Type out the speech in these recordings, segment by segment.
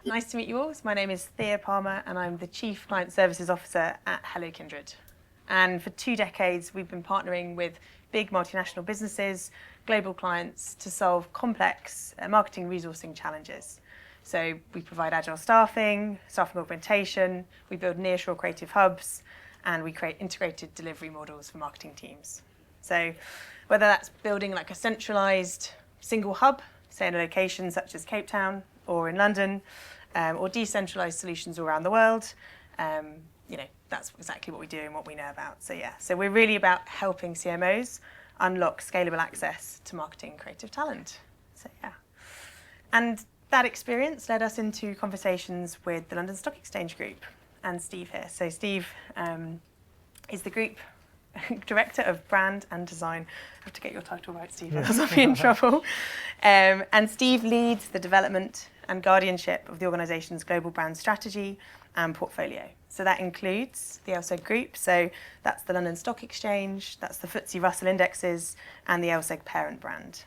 Nice to meet you all. My name is Thea Palmer and I'm the Chief Client Services Officer at Kindred. And for 2 decades, we've been partnering with big multinational businesses, global clients to solve complex marketing resourcing challenges. So we provide agile staffing augmentation, we build nearshore creative hubs, and we create integrated delivery models for marketing teams. So whether that's building like a centralized single hub, say in a location such as Cape Town or in London, or decentralized solutions all around the world, that's exactly what we do and what we know about. So we're really about helping CMOs unlock scalable access to marketing and creative talent. And that experience led us into conversations with the London Stock Exchange Group and Steve here. So Steve is the Group Director of Brand and Design. I have to get your title right, Steve, else I'll be in trouble. And Steve leads the development and guardianship of the organisation's global brand strategy and portfolio. So that includes the LSEG Group, so that's the London Stock Exchange, that's the FTSE Russell indexes, and the LSEG parent brand.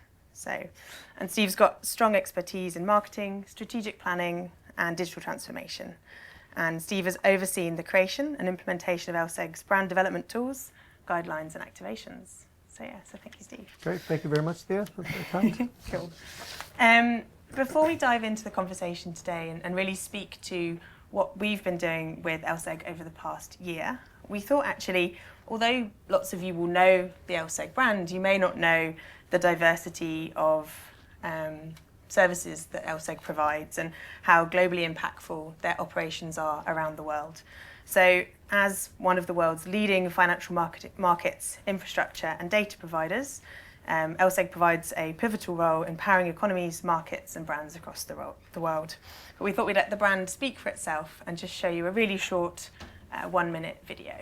And Steve's got strong expertise in marketing, strategic planning, and digital transformation. And Steve has overseen the creation and implementation of LSEG's brand development tools, guidelines, and activations. So thank you, Steve. Great, thank you very much, Thea. That's very kind. Cool. Before we dive into the conversation today and really speak to what we've been doing with LSEG over the past year, we thought actually, although lots of you will know the LSEG brand, you may not know the diversity of services that LSEG provides and how globally impactful their operations are around the world. So as one of the world's leading financial markets, infrastructure and data providers, LSEG provides a pivotal role in powering economies, markets and brands across the world. But we thought we'd let the brand speak for itself and just show you a really short 1-minute video.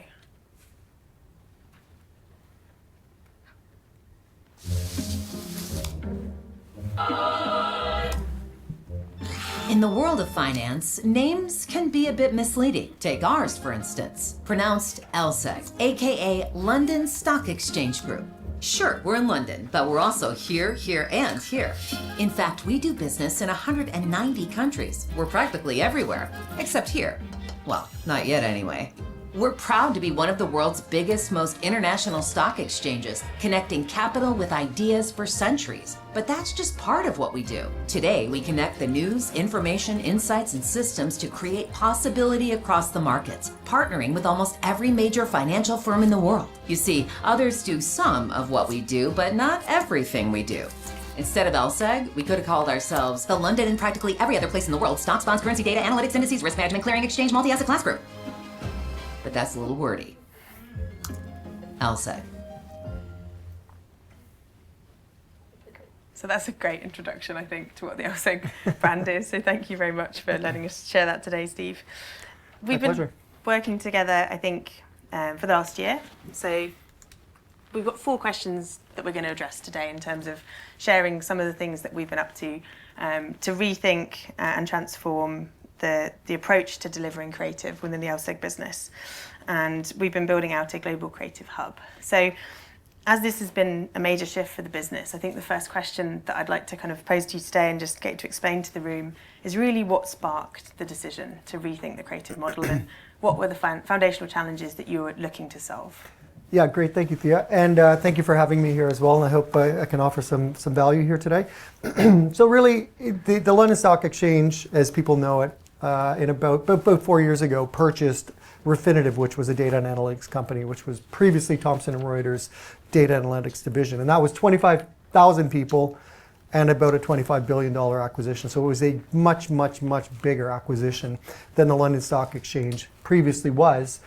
In the world of finance, names can be a bit misleading. Take ours, for instance, pronounced LSEG, aka London Stock Exchange Group. Sure, we're in London, but we're also here, and here. In fact, we do business in 190 countries. We're practically everywhere, except here. Well, not yet anyway. We're proud to be one of the world's biggest, most international stock exchanges, connecting capital with ideas for centuries. But that's just part of what we do. Today, we connect the news, information, insights, and systems to create possibility across the markets, partnering with almost every major financial firm in the world. You see, others do some of what we do, but not everything we do. Instead of LSEG, we could have called ourselves the London and practically every other place in the world stocks, bonds, currency, data, analytics, indices, risk management, clearing, exchange, multi-asset class group. But that's a little wordy. LSEG. So that's a great introduction, I think, to what the LSEG brand is. So thank you very much for letting us share that today, Steve. We've been working together, I think, for the last year. So we've got 4 questions that we're going to address today in terms of sharing some of the things that we've been up to rethink and transform the approach to delivering creative within the LSEG business. And we've been building out a global creative hub. So as this has been a major shift for the business, I think the first question that I'd like to kind of pose to you today and just get you to explain to the room is really what sparked the decision to rethink the creative model and what were the foundational challenges that you were looking to solve? Yeah, great. Thank you, Thea. And thank you for having me here as well. And I hope I can offer some value here today. So really, the London Stock Exchange, as people know it, in about 4 years ago, purchased Refinitiv, which was a data and analytics company, which was previously Thomson Reuters data analytics division. And that was 25,000 people and about a $25 billion acquisition. So it was a much, much, much bigger acquisition than the London Stock Exchange previously was,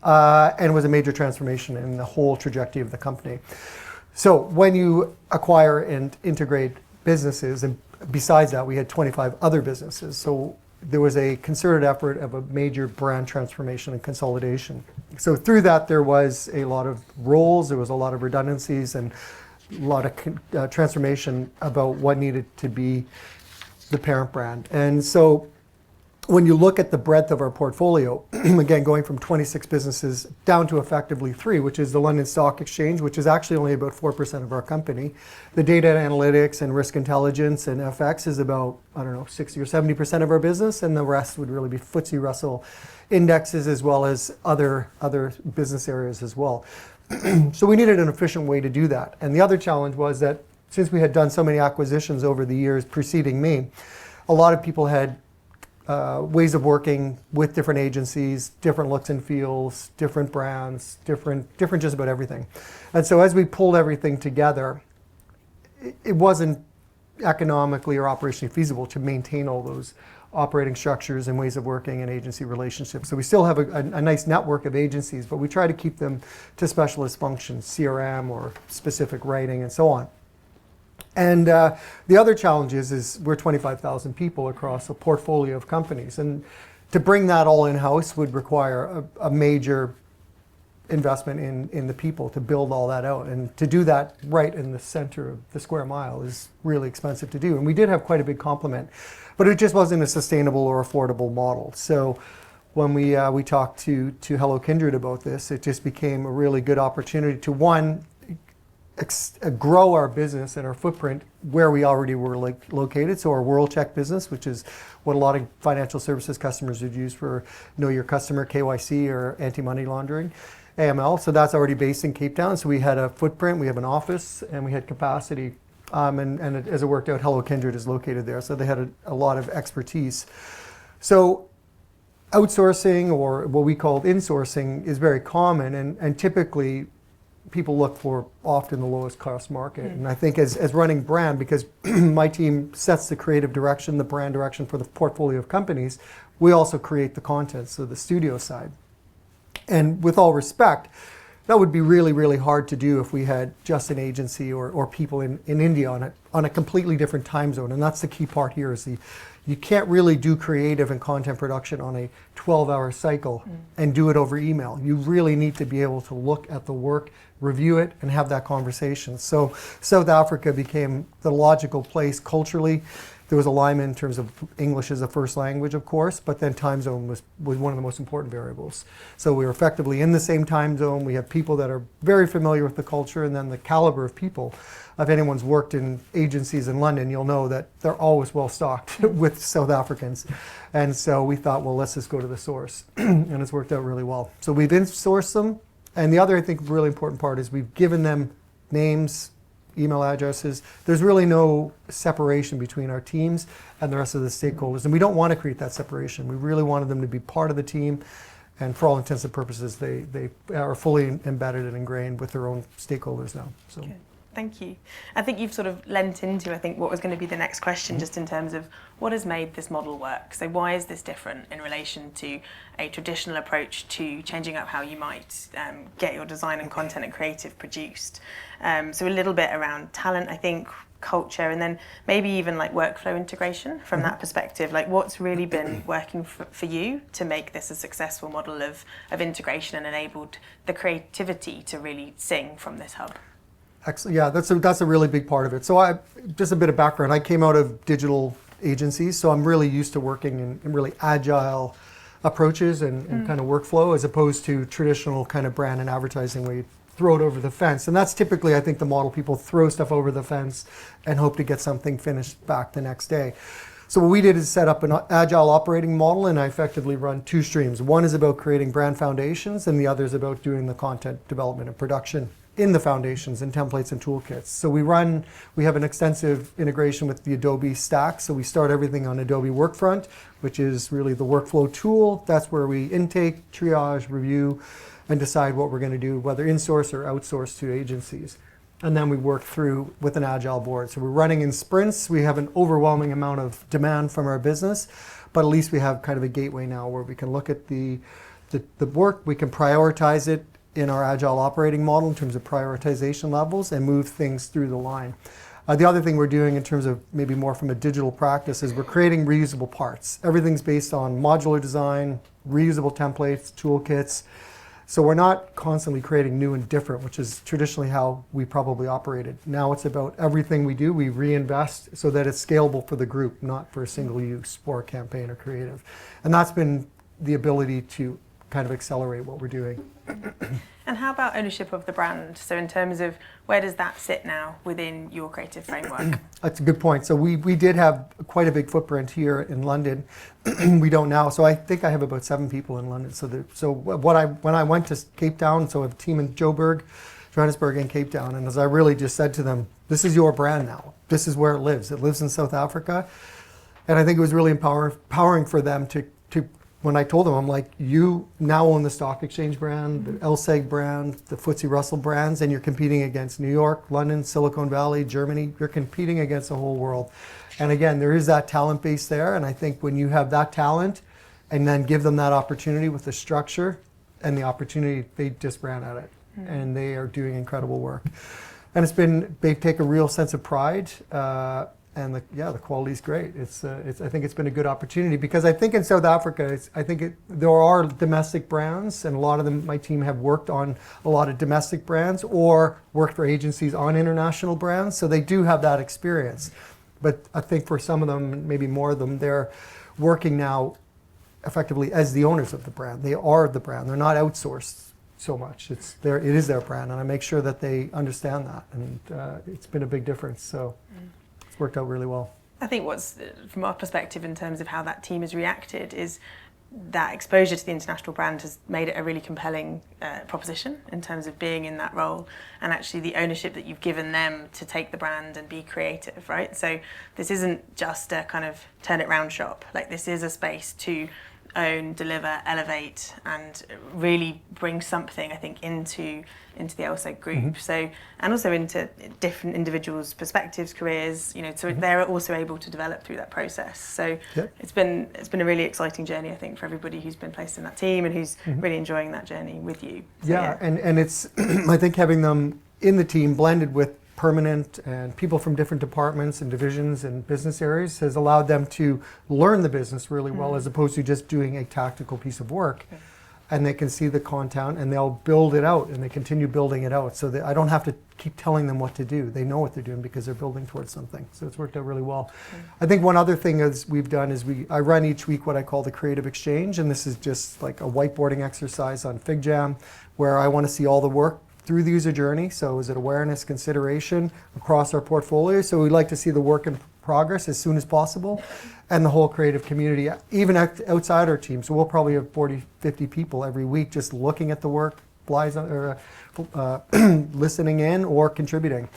and was a major transformation in the whole trajectory of the company. So when you acquire and integrate businesses, and besides that, we had 25 other businesses. So there was a concerted effort of a major brand transformation and consolidation. So through that, there was a lot of roles, there was a lot of redundancies, and a lot of transformation about what needed to be the parent brand. And so when you look at the breadth of our portfolio, again, going from 26 businesses down to effectively 3, which is the London Stock Exchange, which is actually only about 4% of our company. The data and analytics and risk intelligence and FX is about, 60 or 70% of our business, and the rest would really be FTSE Russell indexes as well as other business areas as well. So we needed an efficient way to do that. And the other challenge was that since we had done so many acquisitions over the years preceding me, a lot of people had ways of working with different agencies, different looks and feels, different brands, different just about everything. And so as we pulled everything together, it wasn't economically or operationally feasible to maintain all those operating structures and ways of working and agency relationships. So we still have a nice network of agencies, but we try to keep them to specialist functions, CRM or specific writing and so on. And the other challenge is we're 25,000 people across a portfolio of companies. And to bring that all in-house would require a major investment in the people to build all that out. And to do that right in the center of the square mile is really expensive to do. And we did have quite a big complement, but it just wasn't a sustainable or affordable model. So when we talked to Hello Kindred about this, it just became a really good opportunity to, one, grow our business and our footprint where we already were located. So our World Check business, which is what a lot of financial services customers would use for Know Your Customer, KYC, or anti-money laundering, AML. So that's already based in Cape Town. So we had a footprint, we have an office, and we had capacity. And as it worked out, Hello Kindred is located there. So they had a lot of expertise. So outsourcing, or what we called insourcing, is very common, and typically people look for often the lowest cost market. And I think as running brand, because my team sets the creative direction, the brand direction for the portfolio of companies, we also create the content, so the studio side. And with all respect, that would be really, really hard to do if we had just an agency or people in India on a completely different time zone. And that's the key part here, is you can't really do creative and content production on a 12-hour cycle and do it over email. You really need to be able to look at the work, review it, and have that conversation. So South Africa became the logical place culturally. There was alignment in terms of English as a first language, of course, but then time zone was one of the most important variables. So we were effectively in the same time zone. We have people that are very familiar with the culture, and then the caliber of people. If anyone's worked in agencies in London, you'll know that they're always well stocked with South Africans. And so we thought, well, let's just go to the source. And it's worked out really well. So we've insourced them. And the other, I think, really important part is we've given them names, email addresses. There's really no separation between our teams and the rest of the stakeholders. And we don't want to create that separation. We really wanted them to be part of the team. And for all intents and purposes, they are fully embedded and ingrained with their own stakeholders now. So. Good. Thank you. I think you've sort of lent into, I think, what was going to be the next question, just in terms of what has made this model work. So why is this different in relation to a traditional approach to changing up how you might get your design and content and creative produced? So a little bit around talent, I think, culture, and then maybe even like workflow integration from that perspective. Like, what's really been working for you to make this a successful model of integration and enabled the creativity to really sing from this hub? Excellent. Yeah, that's a really big part of it. So just a bit of background. I came out of digital agencies, so I'm really used to working in really agile approaches and kind of workflow, as opposed to traditional kind of brand and advertising where you throw it over the fence. And that's typically, I think, the model. People throw stuff over the fence and hope to get something finished back the next day. So what we did is set up an agile operating model, and I effectively run two streams. One is about creating brand foundations, and the other is about doing the content development and production in the foundations and templates and toolkits. So we have an extensive integration with the Adobe stack. So we start everything on Adobe Workfront, which is really the workflow tool. That's where we intake, triage, review, and decide what we're going to do, whether in-source or outsource to agencies. And then we work through with an agile board. So we're running in sprints. We have an overwhelming amount of demand from our business, but at least we have kind of a gateway now where we can look at the work, we can prioritize it in our agile operating model in terms of prioritization levels and move things through the line. The other thing we're doing in terms of maybe more from a digital practice is we're creating reusable parts. Everything's based on modular design, reusable templates, toolkits, So we're not constantly creating new and different, which is traditionally how we probably operated. Now it's about everything we do, we reinvest so that it's scalable for the group, not for a single use or campaign or creative. And that's been the ability to kind of accelerate what we're doing. And how about ownership of the brand? So in terms of where does that sit now within your creative framework? That's a good point. So we did have quite a big footprint here in London. We don't now. So I think I have about 7 people in London. When I went to Cape Town, so I have a team in Johannesburg and Cape Town, and as I really just said to them, this is your brand now. This is where it lives. It lives in South Africa. And I think it was really empowering for them to when I told them, I'm like, you now own the stock exchange brand, the LSEG brand, the FTSE Russell brands, and you're competing against New York, London, Silicon Valley, Germany. You're competing against the whole world. And again, there is that talent base there. And I think when you have that talent and then give them that opportunity with the structure and the opportunity, they just ran at it. And they are doing incredible work. And they take a real sense of pride. And the quality is great. I think it's been a good opportunity because I think in South Africa, there are domestic brands, and a lot of them, my team have worked on a lot of domestic brands or worked for agencies on international brands, so they do have that experience. But I think for some of them, maybe more of them, they're working now effectively as the owners of the brand. They are the brand. They're not outsourced so much. It is their brand, and I make sure that they understand that, and it's been a big difference. So. Worked out really well. I think what's, from our perspective in terms of how that team has reacted, is that exposure to the international brand has made it a really compelling proposition in terms of being in that role, and actually the ownership that you've given them to take the brand and be creative, right? So this isn't just a kind of turn it round shop. Like, this is a space to own, deliver, elevate, and really bring something, I think, into the LSEG group. So, and also into different individuals' perspectives, careers. So they're also able to develop through that process. So it's been a really exciting journey, I think, for everybody who's been placed in that team and who's really enjoying that journey with you. So, and it's I think having them in the team blended with permanent and people from different departments and divisions and business areas has allowed them to learn the business really well, as opposed to just doing a tactical piece of work. And they can see the content and they'll build it out, and they continue building it out, so that I don't have to keep telling them what to do. They know what they're doing because they're building towards something. So it's worked out really well. I think one other thing we've done is I run each week what I call the creative exchange, and this is just like a whiteboarding exercise on FigJam, where I want to see all the work through the user journey. So is it awareness, consideration across our portfolio? So we'd like to see the work in progress as soon as possible, and the whole creative community, even outside our team. So we'll probably have 40, 50 people every week just looking at the work, listening in or contributing.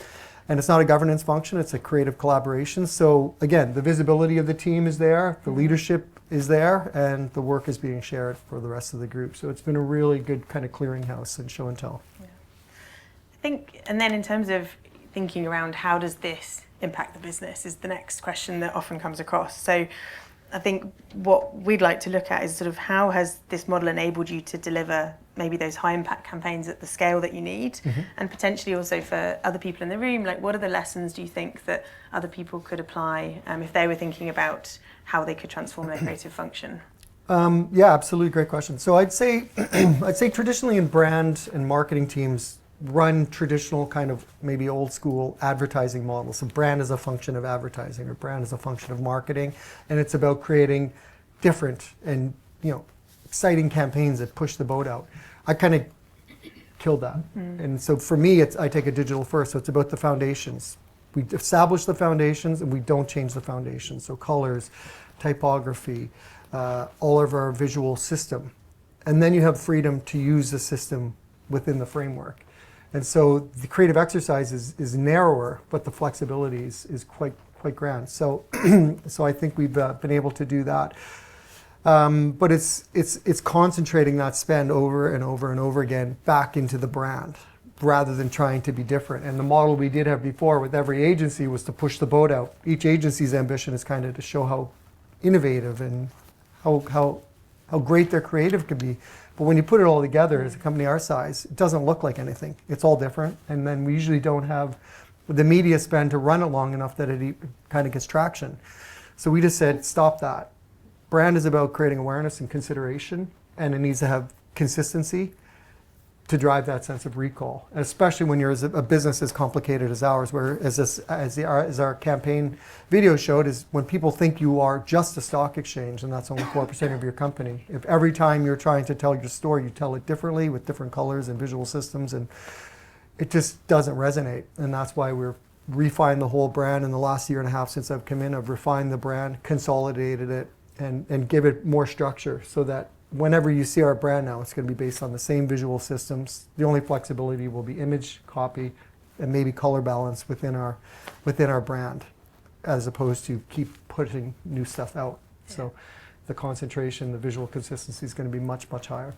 And it's not a governance function, it's a creative collaboration. So again, the visibility of the team is there, the leadership is there, and the work is being shared for the rest of the group. So it's been a really good kind of clearinghouse and show and tell. Yeah. I think, and then in terms of thinking around how does this impact the business is the next question that often comes across. So I think what we'd like to look at is sort of how has this model enabled you to deliver maybe those high impact campaigns at the scale that you need, and potentially also for other people in the room, like what are the lessons do you think that other people could apply if they were thinking about how they could transform their creative function? Yeah, absolutely, great question. So I'd say traditionally in brand and marketing teams run traditional kind of maybe old school advertising models. So brand is a function of advertising, or brand is a function of marketing, and it's about creating different and exciting campaigns that push the boat out. I kind of killed that. And so for me, I take a digital first. So it's about the foundations. We establish the foundations and we don't change the foundations. So colors, typography, all of our visual system. And then you have freedom to use the system within the framework. And so the creative exercise is narrower, but the flexibility is quite grand. So so I think we've been able to do that. But it's concentrating that spend over and over and over again back into the brand, rather than trying to be different. And the model we did have before with every agency was to push the boat out. Each agency's ambition is kind of to show how innovative and how great their creative could be. But when you put it all together as a company our size, it doesn't look like anything. It's all different. And then we usually don't have the media spend to run it long enough that it kind of gets traction. So we just said, stop that. Brand is about creating awareness and consideration, and it needs to have consistency. to drive that sense of recall, especially when you're a business as complicated as ours, where as our campaign video showed, is when people think you are just a stock exchange and that's only 4% of your company. If every time you're trying to tell your story, you tell it differently with different colors and visual systems, and it just doesn't resonate. And that's why we're refined the whole brand in the last year and a half since I've come in. I've refined the brand, consolidated it, and give it more structure so that whenever you see our brand now, it's going to be based on the same visual systems. The only flexibility will be image, copy, and maybe color balance within our brand, as opposed to keep putting new stuff out. Yeah. So the concentration, the visual consistency is going to be much, much higher.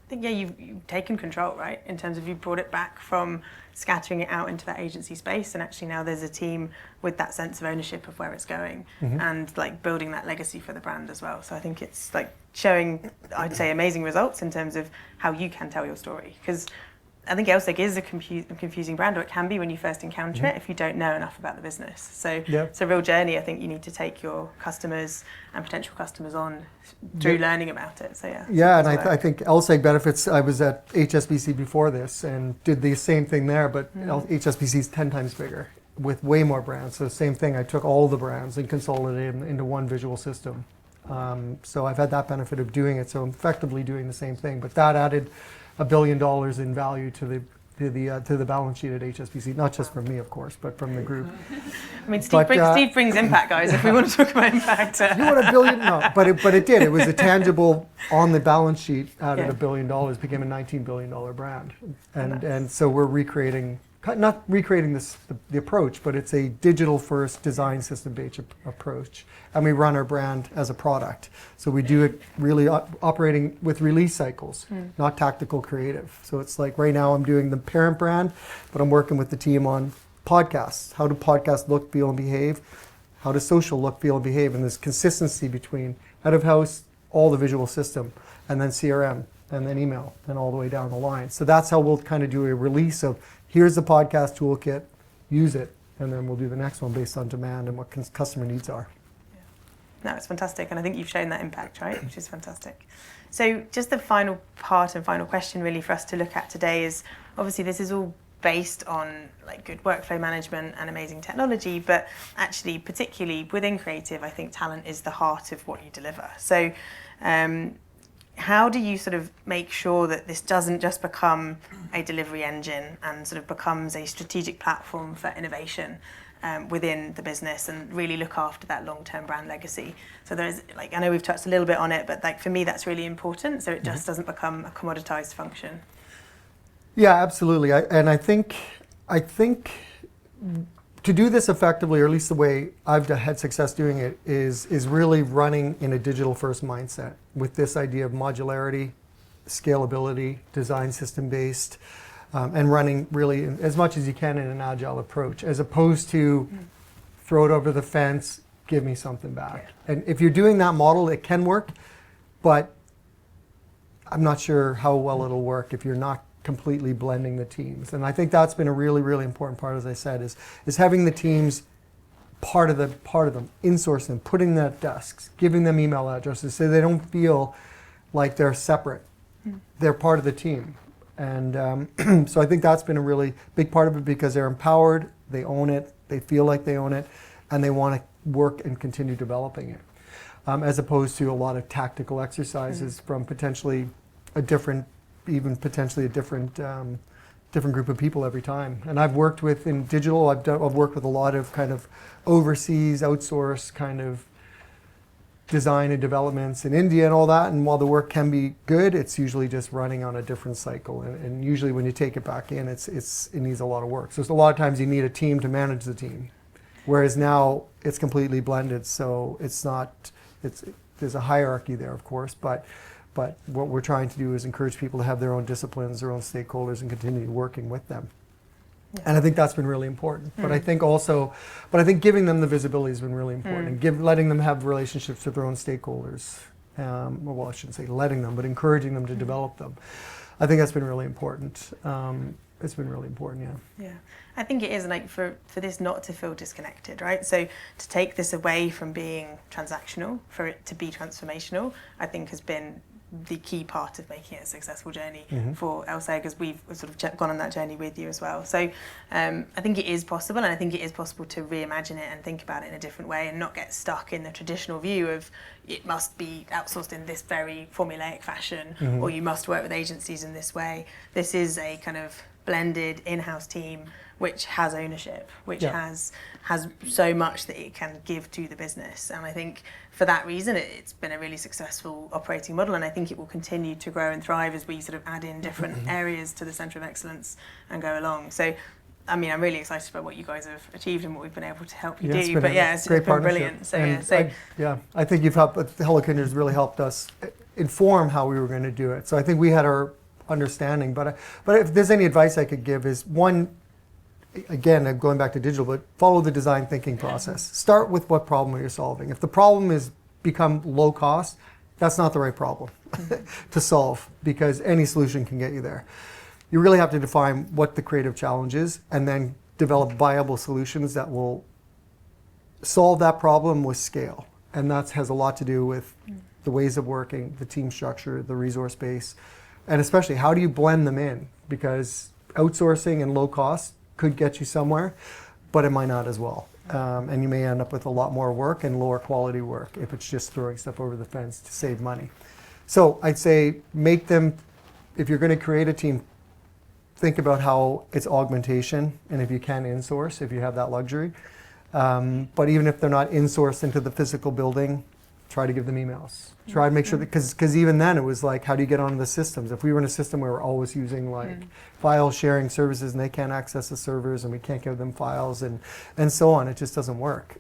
I think, you've taken control, right? In terms of you brought it back from scattering it out into that agency space, and actually now there's a team with that sense of ownership of where it's going, and like building that legacy for the brand as well. So I think it's like showing, I'd say, amazing results in terms of how you can tell your story. Because I think LSEG is a confusing brand, or it can be when you first encounter it if you don't know enough about the business. So it's a real journey. I think you need to take your customers and potential customers on through learning about it. So and I think LSEG benefits. I was at HSBC before this and did the same thing there, but HSBC is 10 times bigger with way more brands. So same thing. I took all the brands and consolidated them into one visual system. So I've had that benefit of doing it. So I'm effectively doing the same thing, but that added $1 billion in value to the balance sheet at HSBC, not just from me, of course, but from the group. I mean, Steve brings impact, guys. If we want to talk about impact, you want $1 billion? No, but it did. It was a tangible on the balance sheet. Added $1 billion, became a $19 billion brand, and so we're recreating. Not recreating the approach, but it's a digital-first design system-based approach. And we run our brand as a product. So we do it really operating with release cycles, not tactical creative. So it's like right now I'm doing the parent brand, but I'm working with the team on podcasts. How do podcasts look, feel, and behave? How does social look, feel, and behave? And there's consistency between head of house, all the visual system, and then CRM, and then email, and all the way down the line. So that's how we'll kind of do a release of, here's the podcast toolkit, use it, and then we'll do the next one based on demand and what customer needs are. No, it's fantastic, and I think you've shown that impact, right, which is fantastic. So just the final part and final question really for us to look at today is, obviously this is all based on like good workflow management and amazing technology, but actually particularly within creative, I think talent is the heart of what you deliver. So how do you sort of make sure that this doesn't just become a delivery engine and sort of becomes a strategic platform for innovation within the business, and really look after that long-term brand legacy? So there's, like, I know we've touched a little bit on it, but like for me that's really important, so it just doesn't become a commoditized function. Yeah, absolutely. I think to do this effectively, or at least the way I've had success doing it, is really running in a digital-first mindset with this idea of modularity, scalability, design system-based, and running really as much as you can in an agile approach, as opposed to throw it over the fence, give me something back. And if you're doing that model, it can work, but I'm not sure how well it'll work if you're not completely blending the teams. And I think that's been a really, really important part, as I said, is having the teams part of them, insourcing them, putting them at desks, giving them email addresses so they don't feel like they're separate. They're part of the team. And so I think that's been a really big part of it, because they're empowered, they own it, they feel like they own it, and they want to work and continue developing it. As opposed to a lot of tactical exercises from potentially a different group of people every time. And I've worked with, in digital, I've worked with a lot of kind of overseas, outsourced kind of design and developments in India and all that. And while the work can be good, it's usually just running on a different cycle. And usually when you take it back in, it needs a lot of work. So a lot of times you need a team to manage the team. Whereas now it's completely blended. So there's a hierarchy there, of course, but what we're trying to do is encourage people to have their own disciplines, their own stakeholders, and continue working with them. Yeah. And I think that's been really important. But I think giving them the visibility has been really important, and letting them have relationships with their own stakeholders. Well, I shouldn't say letting them, but encouraging them to develop them. I think that's been really important. It's been really important, yeah. Yeah, I think it is, like for this not to feel disconnected, right? So to take this away from being transactional for it to be transformational, I think has been the key part of making it a successful journey for LSEG, as we've sort of gone on that journey with you as well. So I think it is possible, and I think it is possible to reimagine it and think about it in a different way and not get stuck in the traditional view of it must be outsourced in this very formulaic fashion or you must work with agencies in this way. This is a kind of blended in-house team which has ownership, which has so much that it can give to the business. And I think for that reason, it's been a really successful operating model, and I think it will continue to grow and thrive as we sort of add in different areas to the Centre of Excellence and go along. So, I mean, I'm really excited about what you guys have achieved and what we've been able to help you do. But it's been brilliant. So, I think you've helped. Hello Kindred has really helped us inform how we were going to do it. So I think we had our understanding. But if there's any advice I could give is, one, again, going back to digital, but follow the design thinking process. Start with what problem you're solving. If the problem is become low cost, that's not the right problem to solve, because any solution can get you there. You really have to define what the creative challenge is and then develop viable solutions that will solve that problem with scale. And that has a lot to do with the ways of working, the team structure, the resource base, and especially how do you blend them in, because outsourcing and low cost could get you somewhere, but it might not as well. And you may end up with a lot more work and lower quality work if it's just throwing stuff over the fence to save money. So I'd say make them, if you're going to create a team, think about how it's augmentation, and if you can insource, if you have that luxury. But even if they're not insourced into the physical building, try to give them emails. Try to make sure that, because even then it was like, how do you get onto the systems? If we were in a system where we're always using like file sharing services and they can't access the servers and we can't give them files and so on, it just doesn't work.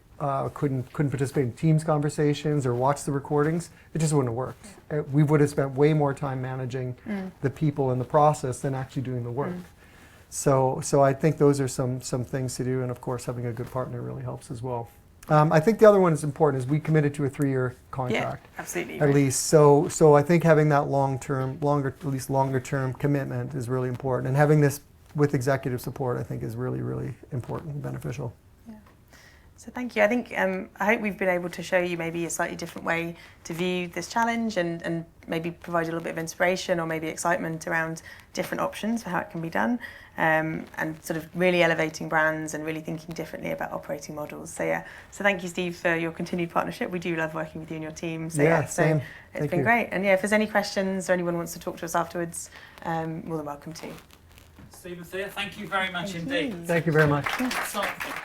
Couldn't participate in Teams conversations or watch the recordings. It just wouldn't have worked. We would have spent way more time managing the people and the process than actually doing the work. So I think those are some things to do, and of course having a good partner really helps as well. I think the other one is important is we committed to a 3-year contract. Yeah, absolutely. At least. So I think having that longer term commitment is really important. And having this with executive support, I think, is really, really important and beneficial. Yeah. So thank you. I think I hope we've been able to show you maybe a slightly different way to view this challenge and maybe provide a little bit of inspiration or maybe excitement around different options for how it can be done. And sort of really elevating brands and really thinking differently about operating models. So thank you, Steve, for your continued partnership. We do love working with you and your team. Same. It's been great. And if there's any questions or anyone wants to talk to us afterwards, more than welcome to. Steve and Thea, thank you very much indeed. Thank you very much. Insightful.